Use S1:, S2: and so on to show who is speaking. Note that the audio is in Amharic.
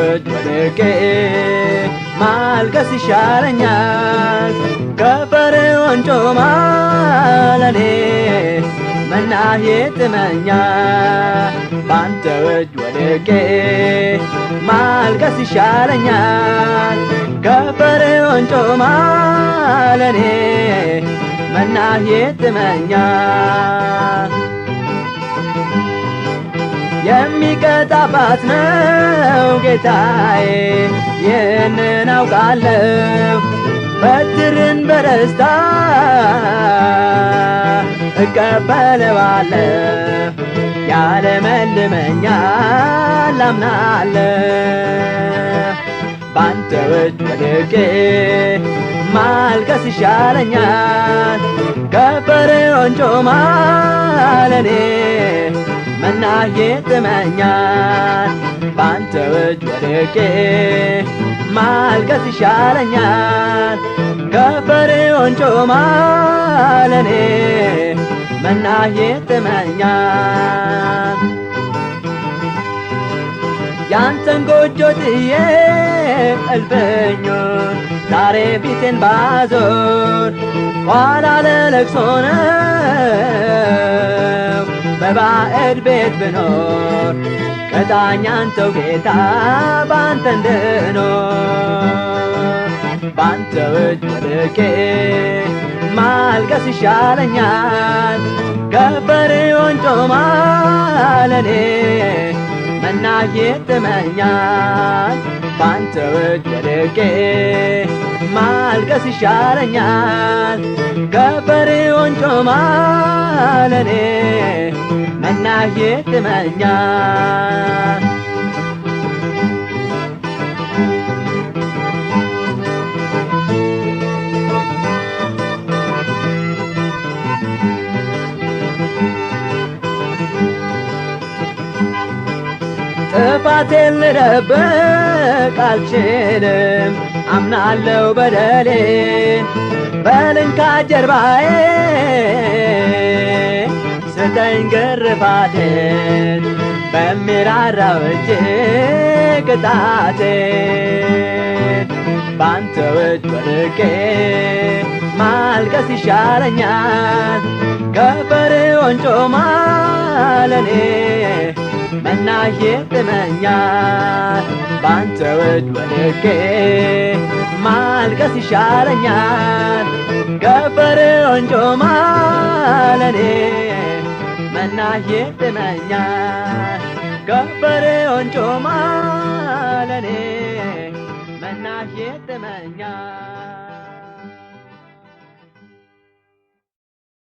S1: እጅ ወድቄ ማልቀስ ይሻለኛል ከፈርዖን ጮማ ለኔ መና ይጥመኛል ባንተ እጅ ወድቄ ማልቀስ ይሻለኛል ከፈርዖን ጮማ ለኔ መና ይጥመኛል የሚቀጣባት ነው ጌታዬ ይህንን አውቃለሁ በትርን በደስታ እቀበለዋለሁ ያለመልመኛል አምናለሁ ባንተ እጅ ወድቄ ማልቀስ ይሻለኛል ከፈርዖን ጮማ ለኔ መና ይጥመኛል ባንተ እጅ ወድቄ ማልቀስ ይሻለኛል ከፈርዖን ጮማ ለኔ መና ይጥመኛል ያንተን ጎጆ ጥዬ እልፍኙን ዛሬ ፊቴን ባዞር ኋላ ለለቅሶ ነው በባዕድ ቤት ብኖር ቅጣኝ አንተው ጌታ ባንተ እንድኖር ባንተ እጅ ወድቄ ማልቀስ ይሻለኛል ከፈርዖን ጮማ ለኔ መና ይጥመኛል ባንተ እጅ ወድቄ ማልቀስ ይሻለኛል ከፈርዖን ጮማ ለኔ መና ይጥመኛል ጥፋቴን ልደብቅ አልችልም አምናለሁ በደሌን በልንካ ጀርባዬ ስጠኝ ግርፋቴን በሚራራው እጅ ቅጣቴን ባንተ እጅ ወድቄ ማልቀስ ይሻለኛል ከፈርዖን ጮማ ለኔ መና ይጥመኛል ባንተ እጅ ወድቄ ማልቀስ ይሻለኛል ከፈርዖን ጮማ ለኔ መና ይጥመኛል ከፈርዖን ጮማ ለኔ መና ይጥመኛል